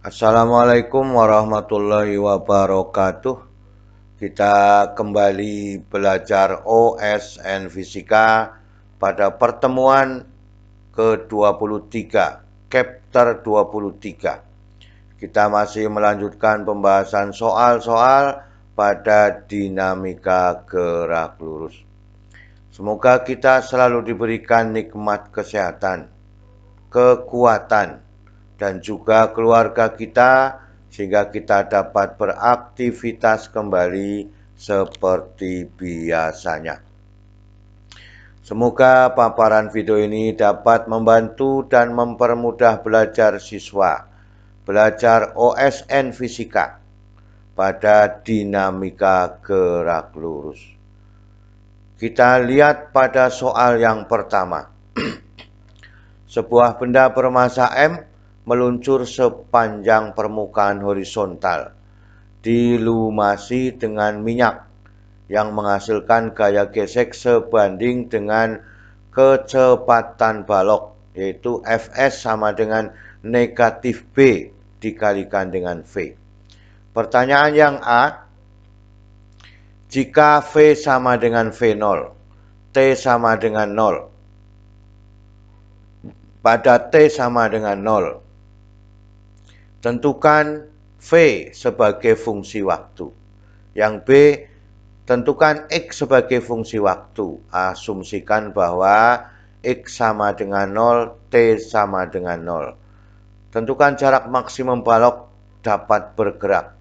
Assalamualaikum warahmatullahi wabarakatuh. Kita kembali belajar OSN Fisika pada pertemuan ke-23, chapter 23. Kita masih melanjutkan pembahasan soal-soal pada dinamika gerak lurus. Semoga kita selalu diberikan nikmat kesehatan, kekuatan, dan juga keluarga kita sehingga kita dapat beraktivitas kembali seperti biasanya. Semoga paparan video ini dapat membantu dan mempermudah belajar siswa belajar OSN Fisika pada dinamika gerak lurus. Kita lihat pada soal yang pertama. Sebuah benda bermassa M meluncur sepanjang permukaan horizontal, dilumasi dengan minyak yang menghasilkan gaya gesek sebanding dengan kecepatan balok, yaitu Fs sama dengan negatif B dikalikan dengan V. Pertanyaan yang A, jika V sama dengan V0, T sama dengan 0, pada T sama dengan 0, tentukan V sebagai fungsi waktu. Yang B, tentukan X sebagai fungsi waktu. Asumsikan bahwa X sama dengan 0, T sama dengan 0. Tentukan jarak maksimum balok dapat bergerak.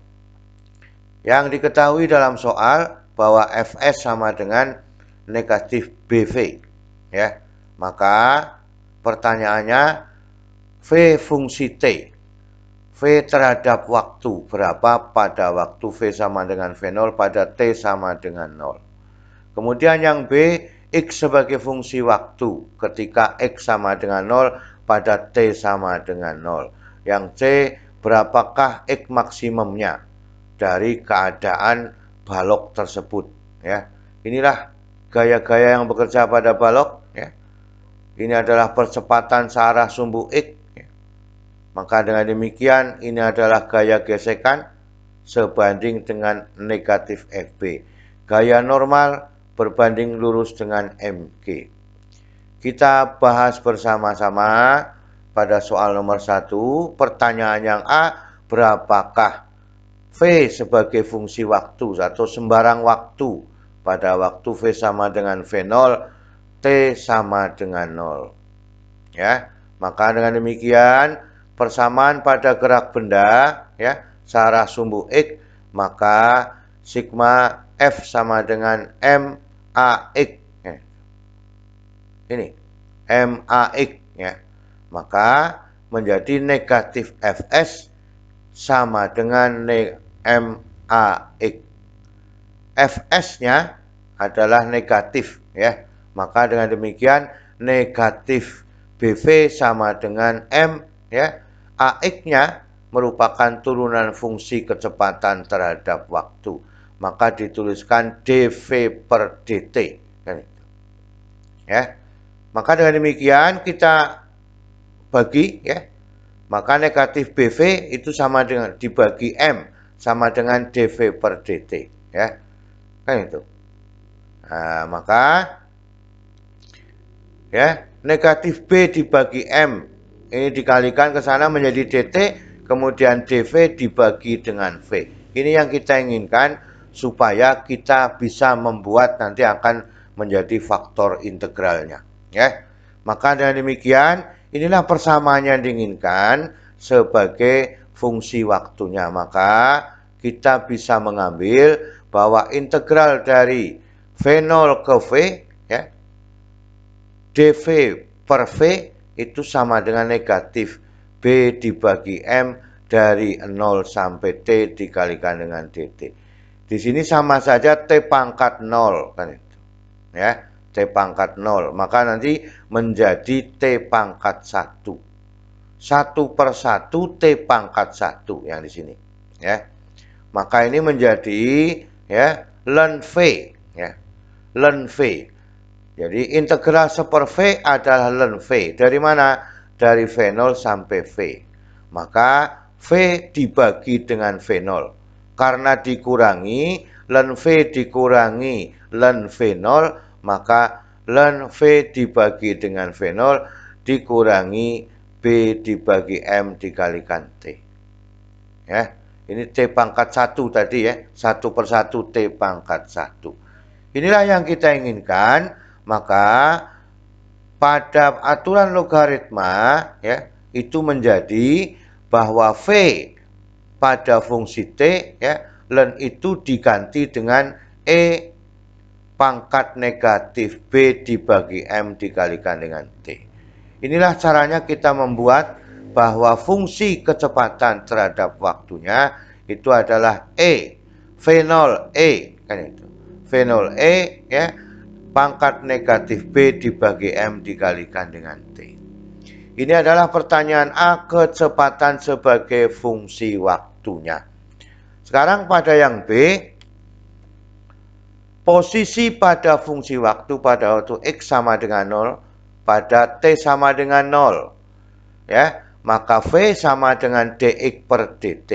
Yang diketahui dalam soal bahwa Fs sama dengan negatif BV. Ya, maka pertanyaannya V fungsi T. V terhadap waktu berapa pada waktu V sama dengan V0 pada T sama dengan 0. Kemudian yang B, X sebagai fungsi waktu ketika X sama dengan 0 pada T sama dengan 0. Yang C, berapakah X maksimumnya dari keadaan balok tersebut. Ya, inilah gaya-gaya yang bekerja pada balok. Ya. Ini adalah percepatan searah sumbu X. Maka dengan demikian ini adalah gaya gesekan sebanding dengan negatif FB. Gaya normal berbanding lurus dengan MG. Kita bahas bersama-sama pada soal nomor 1. Pertanyaan yang A, berapakah V sebagai fungsi waktu atau sembarang waktu pada waktu V sama dengan V0, T sama dengan 0. Ya, maka dengan demikian persamaan pada gerak benda, ya, searah sumbu X, maka sigma F sama dengan MAX. Ya. Ini MAX, ya. Maka menjadi negatif Fs sama dengan MAX. Fs-nya adalah negatif, ya. Maka dengan demikian negatif BV sama dengan M, ya. AX-nya merupakan turunan fungsi kecepatan terhadap waktu. Maka dituliskan dV per dt. Ya. Maka dengan demikian kita bagi, ya. Maka negatif BV itu sama dengan dibagi M sama dengan dV per dt. Ya. Kan itu. Nah, maka ya, negatif B dibagi M ini dikalikan ke sana menjadi dt, kemudian dv dibagi dengan v. Ini yang kita inginkan supaya kita bisa membuat nanti akan menjadi faktor integralnya, ya. Maka dengan demikian inilah persamaan yang diinginkan sebagai fungsi waktunya. Maka kita bisa mengambil bahwa integral dari V0 ke V, ya, dv per v itu sama dengan negatif B dibagi M dari 0 sampai T dikalikan dengan dt. Di sini sama saja T pangkat 0 kan itu. Ya, T pangkat 0. Maka nanti menjadi T pangkat 1. 1 per 1 T pangkat 1 yang di sini. Ya. Maka ini menjadi, ya, ln V, ya. Ln V. Jadi integral 1 per V adalah ln V. Dari mana? Dari V0 sampai V. Maka V dibagi dengan V0. Karena dikurangi, ln V dikurangi ln V0, maka ln V dibagi dengan V0 dikurangi B dibagi M dikalikan T. Ya, ini T pangkat 1 tadi ya, 1 per 1 T pangkat 1. Inilah yang kita inginkan, maka pada aturan logaritma ya, itu menjadi bahwa V pada fungsi T ya, ln itu diganti dengan E pangkat negatif B dibagi M dikalikan dengan T. Inilah caranya kita membuat bahwa fungsi kecepatan terhadap waktunya itu adalah E, V0E, kan itu. V0E ya, pangkat negatif B dibagi M dikalikan dengan T. Ini adalah pertanyaan A, kecepatan sebagai fungsi waktunya. Sekarang pada yang B, posisi pada fungsi waktu pada waktu X sama dengan 0, pada T sama dengan 0. Ya, maka V sama dengan dx per dt.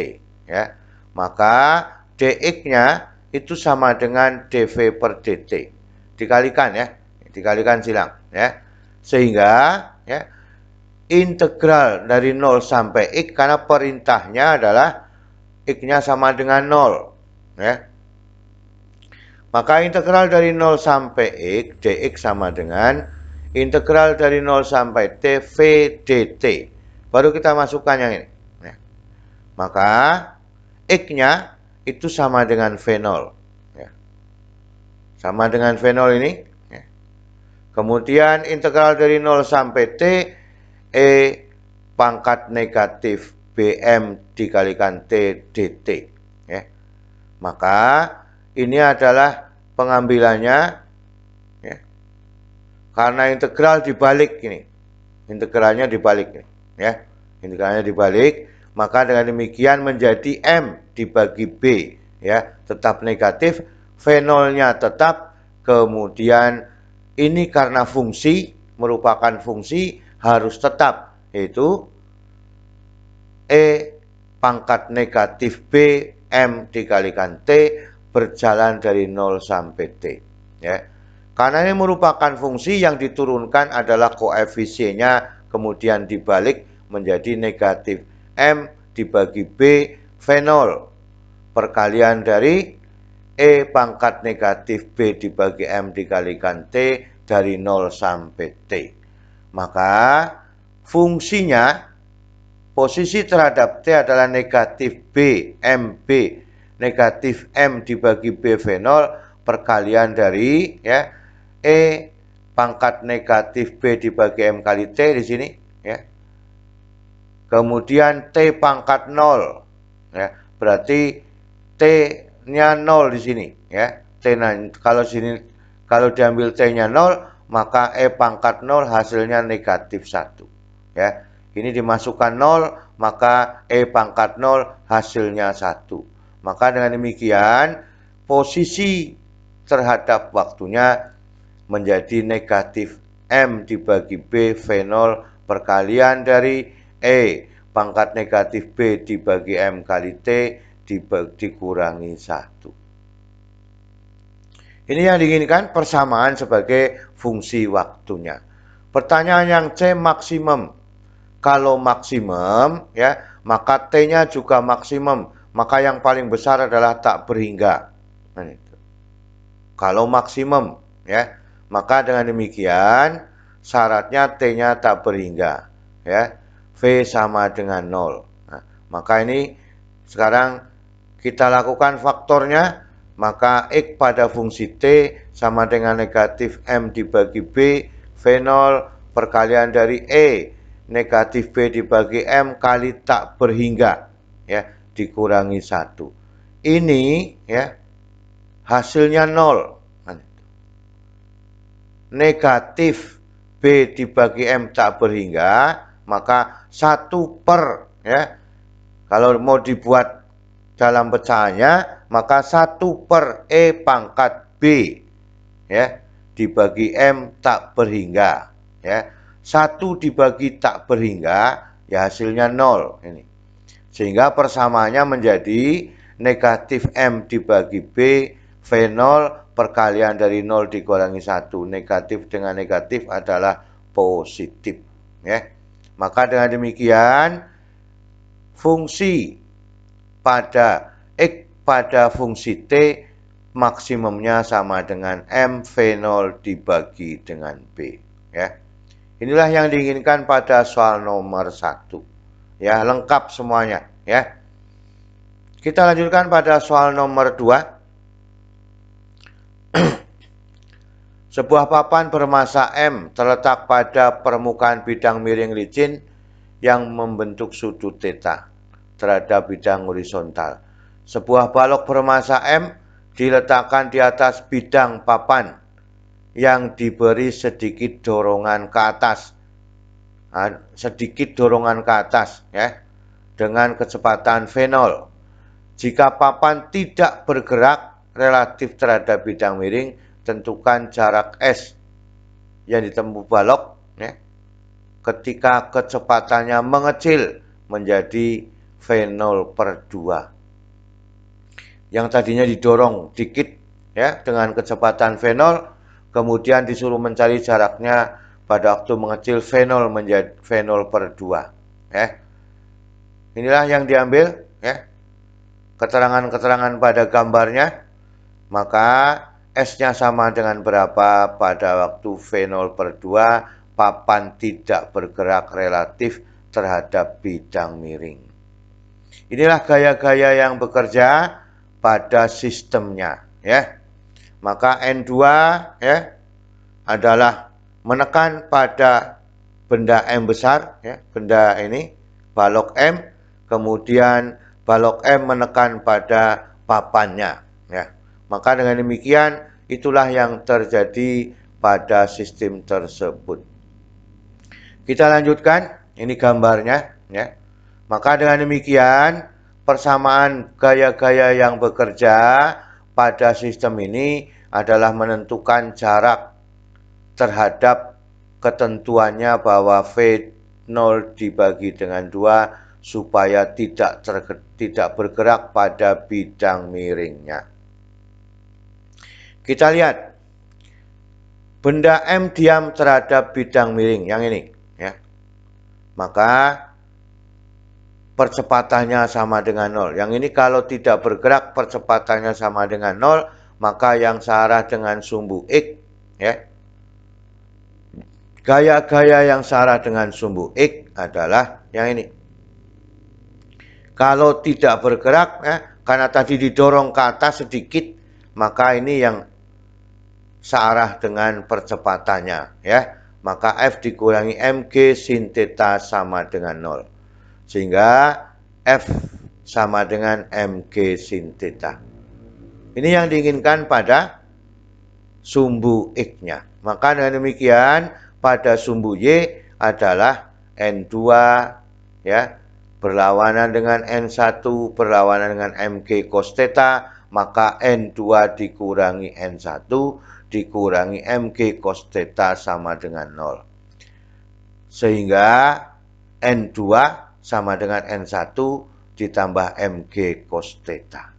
Ya, maka dx-nya itu sama dengan dv per dt. Dikalikan ya, dikalikan silang. Ya, sehingga ya, integral dari 0 sampai X, karena perintahnya adalah X-nya sama dengan 0. Ya. Maka integral dari 0 sampai X, dx sama dengan integral dari 0 sampai T, V dt. Baru kita masukkan yang ini. Ya. Maka X-nya itu sama dengan V0. Ya. Sama dengan V0 ini. Ya. Kemudian integral dari 0 sampai T, E pangkat negatif BM dikalikan T dt. Ya. Maka ini adalah pengambilannya. Ya. Karena integral dibalik ini. Integralnya dibalik ini. Ya. Integralnya dibalik. Maka dengan demikian menjadi M dibagi B. Ya. Tetap negatif. V0-nya tetap. Kemudian ini karena fungsi. Merupakan fungsi. Harus tetap, yaitu E pangkat negatif B M dikalikan T berjalan dari 0 sampai T. Ya. Karena ini merupakan fungsi yang diturunkan adalah koefisiennya, kemudian dibalik menjadi negatif M dibagi B V0 perkalian dari E pangkat negatif B dibagi M dikalikan T dari 0 sampai T. Maka fungsinya, posisi terhadap T adalah negatif B, MB, negatif M dibagi B V0 perkalian dari ya, E pangkat negatif B dibagi M kali T di sini. Ya. Kemudian T pangkat 0. Ya. Berarti T-nya 0 di sini. Ya. Kalau diambil T-nya 0, maka E pangkat 0 hasilnya negatif 1. Ya. Ini dimasukkan 0, maka E pangkat 0 hasilnya 1. Maka dengan demikian, posisi terhadap waktunya menjadi negatif M dibagi B V0 perkalian dari E pangkat negatif B dibagi M kali T dikurangi 1. Ini yang diinginkan, persamaan sebagai fungsi waktunya. Pertanyaan yang C, maksimum. Kalau maksimum, ya, maka T-nya juga maksimum. Maka yang paling besar adalah tak berhingga. Nah, itu. Kalau maksimum, ya, maka dengan demikian syaratnya T-nya tak berhingga. Ya, V sama dengan 0. Nah, maka ini sekarang kita lakukan faktornya. Maka X pada fungsi T sama dengan negatif M dibagi B V0 perkalian dari E negatif B dibagi M kali tak berhingga, ya, dikurangi 1. Ini ya hasilnya 0. Negatif B dibagi M tak berhingga, maka 1 per, ya, kalau mau dibuat dalam pecahannya, maka 1 per E pangkat B, ya, dibagi M tak berhingga. Ya. 1 dibagi tak berhingga, ya hasilnya 0. Ini. Sehingga persamaannya menjadi negatif M dibagi B V0 perkalian dari 0 dikurangi 1. Negatif dengan negatif adalah positif. Ya. Maka dengan demikian, fungsi pada X pada fungsi T maksimumnya sama dengan M V0 dibagi dengan B. Ya. Inilah yang diinginkan pada soal nomor 1. Ya, lengkap semuanya. Ya. Kita lanjutkan pada soal nomor 2. Sebuah papan bermassa M terletak pada permukaan bidang miring licin yang membentuk sudut θ terhadap bidang horizontal. Sebuah balok bermassa M diletakkan di atas bidang papan yang diberi sedikit dorongan ke atas. Ya, dengan kecepatan V0. Jika papan tidak bergerak relatif terhadap bidang miring, tentukan jarak S yang ditempuh balok ya, ketika kecepatannya mengecil menjadi V0/2. Yang tadinya didorong dikit ya dengan kecepatan V0, kemudian disuruh mencari jaraknya pada waktu mengecil V0 menjadi V0/2 ya. Inilah yang diambil ya, keterangan-keterangan pada gambarnya. Maka S-nya sama dengan berapa pada waktu V0/2, papan tidak bergerak relatif terhadap bidang miring. Inilah gaya-gaya yang bekerja pada sistemnya ya. Maka N2 ya adalah menekan pada benda M besar ya, benda ini balok M, kemudian balok M menekan pada papannya ya. Maka dengan demikian itulah yang terjadi pada sistem tersebut. Kita lanjutkan, ini gambarnya ya. Maka dengan demikian persamaan gaya-gaya yang bekerja pada sistem ini adalah menentukan jarak terhadap ketentuannya bahwa V0 dibagi dengan 2 supaya tidak bergerak pada bidang miringnya. Kita lihat, benda M diam terhadap bidang miring yang ini ya. Maka percepatannya sama dengan 0. Yang ini kalau tidak bergerak percepatannya sama dengan 0, maka yang searah dengan sumbu X ya. Gaya-gaya yang searah dengan sumbu X adalah yang ini. Kalau tidak bergerak ya, karena tadi didorong ke atas sedikit, maka ini yang searah dengan percepatannya ya. Maka F dikurangi mg sin θ sama dengan 0. Sehingga F sama dengan mg sin θ. Ini yang diinginkan pada sumbu X-nya. Maka dengan demikian pada sumbu Y adalah N2 ya, berlawanan dengan N1 berlawanan dengan mg cos θ, maka N2 dikurangi N1 dikurangi mg cos θ sama dengan 0. Sehingga N2 sama dengan N1 ditambah mg cos θ.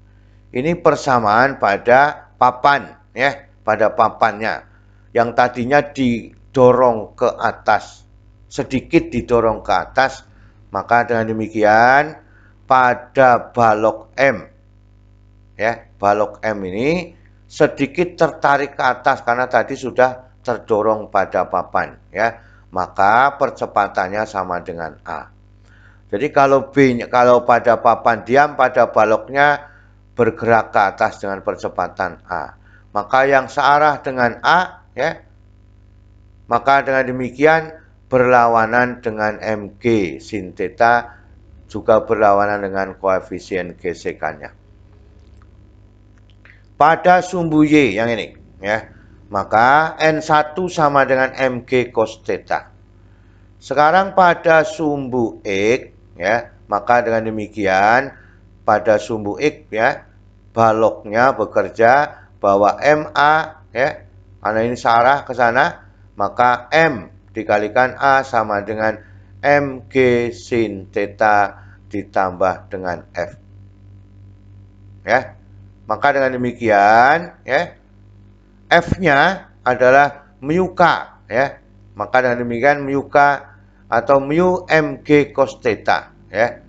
Ini persamaan pada papan ya, pada papannya. Yang tadinya didorong ke atas, sedikit didorong ke atas, maka dengan demikian pada balok M ya, balok M ini sedikit tertarik ke atas karena tadi sudah terdorong pada papan ya, maka percepatannya sama dengan A. Jadi kalau kalau pada papan diam, pada baloknya bergerak ke atas dengan percepatan A, maka yang searah dengan A ya, maka dengan demikian berlawanan dengan mg sin θ, juga berlawanan dengan koefisien gesekannya. Pada sumbu Y yang ini ya, maka N1 sama dengan mg cos θ. Sekarang pada sumbu X ya, maka dengan demikian pada sumbu X ya, baloknya bekerja bahwa MA ya, karena ini searah ke sana, maka M dikalikan A sama dengan mg sin θ ditambah dengan F. Ya. Maka dengan demikian, ya, F-nya adalah mu K, ya. Maka dengan demikian mu K atau mu mg cos theta, ya.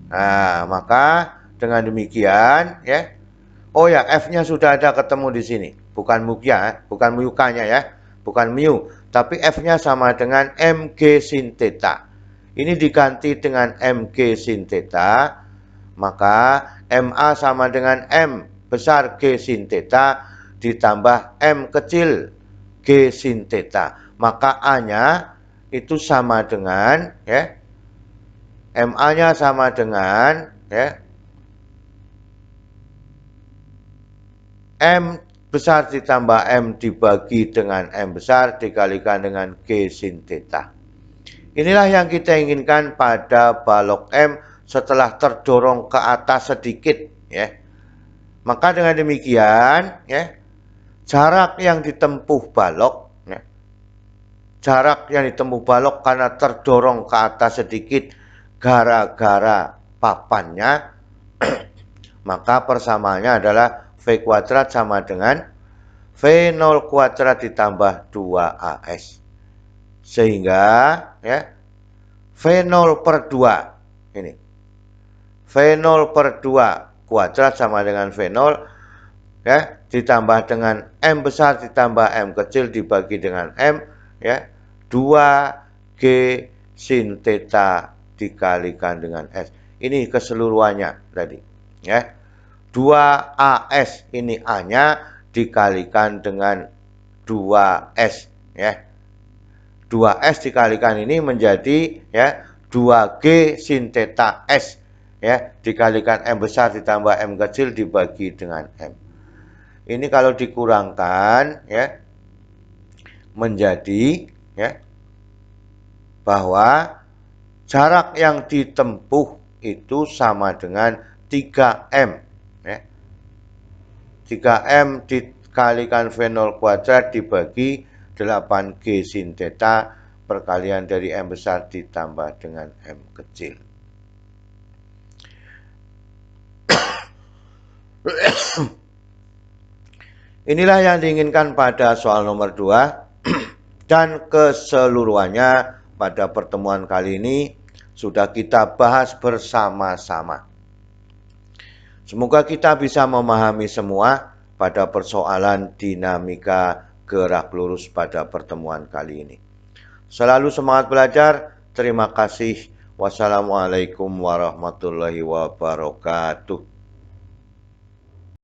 Nah, maka dengan demikian, ya. Oh ya, F-nya sudah ada ketemu di sini. Bukan mu ya, bukan mu K-nya ya. Bukan mu, tapi F-nya sama dengan mg sin theta. Ini diganti dengan mg sin theta, maka MA sama dengan M besar G sin theta ditambah M kecil G sin theta. Maka A-nya itu sama dengan, ya, MA-nya sama dengan, ya, M besar ditambah M dibagi dengan M besar dikalikan dengan G sin theta. Inilah yang kita inginkan pada balok M setelah terdorong ke atas sedikit, ya. Maka dengan demikian, ya, jarak yang ditempuh balok, ya, jarak yang ditempuh balok karena terdorong ke atas sedikit gara-gara papannya, maka persamaannya adalah V kuadrat sama dengan V0 kuadrat ditambah 2AS. Sehingga, ya, V0 per 2 ini. V0 per 2 kuadrat sama dengan V0, ya, ditambah dengan M besar ditambah M kecil dibagi dengan M, ya, 2G sin theta dikalikan dengan S. Ini keseluruhannya tadi, ya. 2AS ini A-nya dikalikan dengan 2S, ya. 2S dikalikan ini menjadi, ya, 2G sin theta S, ya, dikalikan M besar ditambah M kecil dibagi dengan M. Ini kalau dikurangkan, ya, menjadi, ya, bahwa jarak yang ditempuh itu sama dengan 3M, ya. 3M dikalikan V0 kuadrat dibagi 8G sin theta perkalian dari M besar ditambah dengan M kecil. Inilah yang diinginkan pada soal nomor 2 dan keseluruhannya pada pertemuan kali ini sudah kita bahas bersama-sama. Semoga kita bisa memahami semua pada persoalan dinamika gerak lurus pada pertemuan kali ini. Selalu semangat belajar. Terima kasih. Wassalamualaikum warahmatullahi wabarakatuh.